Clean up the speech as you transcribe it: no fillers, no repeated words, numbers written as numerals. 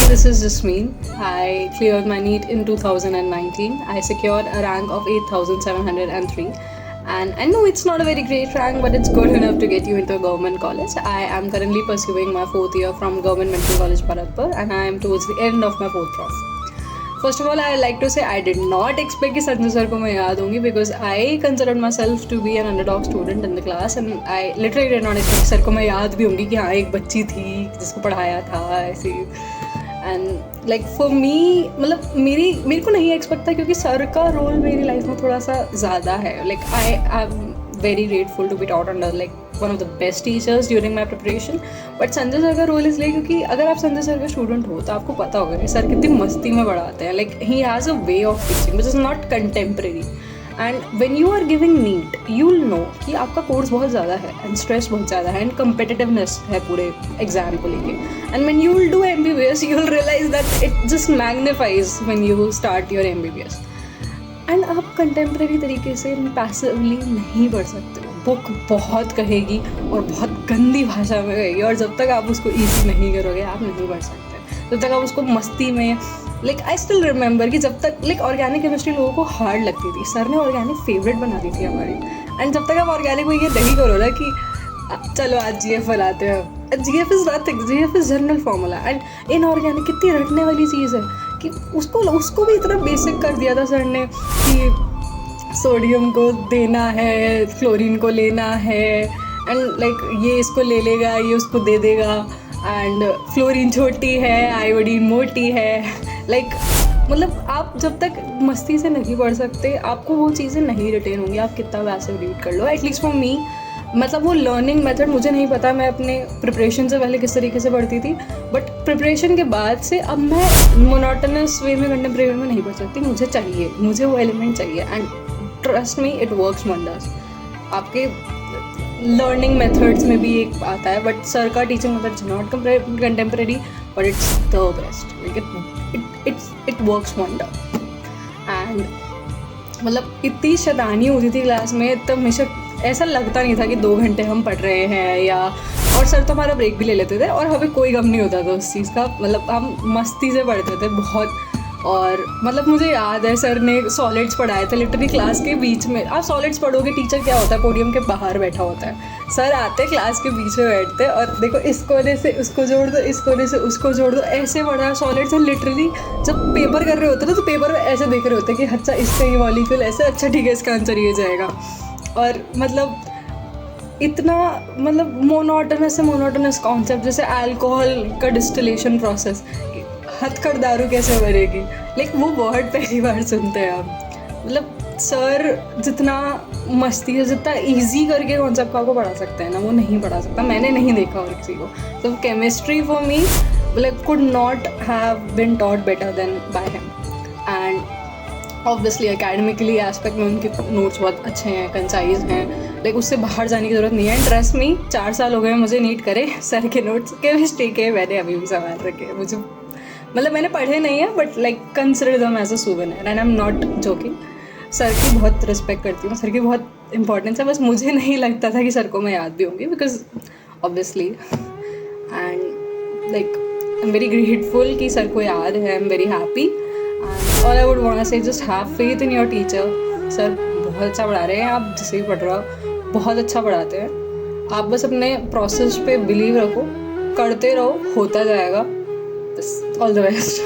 This is Jasmine. I cleared my NEET in 2019. I secured a rank of 8,703. And I know it's not a very great rank, but it's good enough to get you into a government college. I am currently pursuing my fourth year from Government Medical College, Bharatpur, and I am towards the end of my fourth prof. First of all, I like to say I did not expect कि Sanjay sir को मैं याद होंगी because I considered myself to be an underdog student in the class and I literally did not expect sir को मैं याद भी होंगी कि हाँ एक बच्ची थी जिसको पढ़ाया था ऐसी एंड लाइक फॉर मी मतलब मेरे को नहीं एक्सपेक्ट था क्योंकि सर का रोल मेरी लाइफ में थोड़ा सा ज़्यादा है like I am very grateful to be taught under like one of the best teachers during my preparation. But Sanjay sir का रोल इसलिए क्योंकि अगर आप संजय सर का स्टूडेंट हो तो आपको पता होगा कि सर कितनी मस्ती में पढ़ाते हैं. Like he has a way of teaching which is not contemporary. And when you are giving NEET, you'll know कि आपका कोर्स बहुत ज़्यादा है and stress बहुत ज़्यादा है and competitiveness है पूरे एग्जाम को लेके. And when you will do MBBS, you'll realize that it just magnifies when you start your MBBS. And आप कंटेम्प्रेरी तरीके से पैसिवली नहीं पढ़ सकते हो. बुक बहुत कहेगी और बहुत गंदी भाषा में कहेगी और जब तक आप उसको ईजी नहीं करोगे आप नहीं पढ़ सकते. जब तक आप उसको मस्ती में लाइक आई स्टिल रिमेंबर कि जब तक लाइक ऑर्गेनिक केमिस्ट्री लोगों को हार्ड लगती थी. सर ने ऑर्गेनिक फेवरेट बना दी थी हमारी. एंड जब तक आप ऑर्गेनिक को ये नहीं करो ना कि चलो आज GF बनाते हैं. GF is nothing. GF is general formula and in organic कितनी रटने वाली चीज़ है कि उसको भी इतना बेसिक कर दिया था सर ने कि सोडियम को देना है, क्लोरीन को लेना है एंड लाइक ये इसको ले लेगा, ये उसको दे देगा एंड फ्लोरीन छोटी है, आयोडीन मोटी है. लाइक मतलब आप जब तक मस्ती से नहीं पढ़ सकते आपको वो चीज़ें नहीं रिटेन होंगी. आप कितना वैसे रीड कर लो. एटलीस्ट फॉर मी मतलब वो लर्निंग मेथड मुझे नहीं पता मैं अपने प्रिपरेशन से पहले किस तरीके से पढ़ती थी बट प्रिपरेशन के बाद से अब मैं मोनोटोनस वे में कंटेम्प्रेरी में नहीं पढ़ सकती. मुझे वो एलिमेंट चाहिए and trust me it works wonders. आपके लर्निंग मेथड्स में भी एक आता है बट सर का teaching method is not contemporary but it's the best. It works wonder. And मतलब इतनी शैतानी होती थी क्लास में तब हमेशा ऐसा लगता नहीं था कि 2 घंटे हम पढ़ रहे हैं या और सर तो हमारा ब्रेक भी ले लेते थे और हमें कोई गम नहीं होता था उस चीज़ का. मतलब हम मस्ती से पढ़ते थे बहुत. और मतलब मुझे याद है सर ने सॉलिड्स पढ़ाए थे लिटरली क्लास के बीच में. आप सॉलिड्स पढ़ोगे टीचर क्या होता है पोडियम के बाहर बैठा होता है. सर आते क्लास के बीच में बैठते और देखो इस कोने से उसको जोड़ दो, इस कोने से उसको जोड़ दो, ऐसे पढ़ा सॉलिड्स. और लिटरली जब पेपर कर रहे होते ना तो पेपर में ऐसे देख रहे होते कि अच्छा इससे ये मॉलिक्यूल ऐसे, अच्छा ठीक है इसका आंसर ये जाएगा. और मतलब इतना मतलब मोनोटोनस कॉन्सेप्ट जैसे अल्कोहल का डिस्टिलेशन प्रोसेस, हथकड़ दारू कैसे बनेगी. लाइक वो वर्ड पहली बार सुनते हैं आप. मतलब सर जितना मस्ती है जितना इजी करके कॉन्सेप्ट को आपको पढ़ा सकते हैं ना वो नहीं पढ़ा सकता. मैंने नहीं देखा और किसी को. तो chemistry for me like could not have been taught better than by him. And obviously academically aspect में उनके नोट्स बहुत अच्छे हैं, कंसाइज हैं. लाइक उससे बाहर जाने की ज़रूरत नहीं है. ट्रस्ट मी 4 साल हो गए मुझे नीट करे. सर के नोट्स केमिस्ट्री के मैंने अभी भी संभाल रखे. मुझे मतलब मैंने पढ़े नहीं है but like consider them as a souvenir and I am not joking. Sir की बहुत रिस्पेक्ट करती हूँ. सर की बहुत इंपॉर्टेंस है. बस मुझे नहीं लगता था कि सर को मैं याद भी होंगी because obviously and like I am very grateful कि सर को याद है. I am very happy. All I would want to say just have faith in your teacher. Sir बहुत अच्छा पढ़ा रहे हैं. आप जिसे भी पढ़ रहे हो बहुत अच्छा पढ़ाते हैं. आप बस अपने प्रोसेस पे बिलीव रखो, करते रहो, होता जाएगा. बस ऑल द बेस्ट.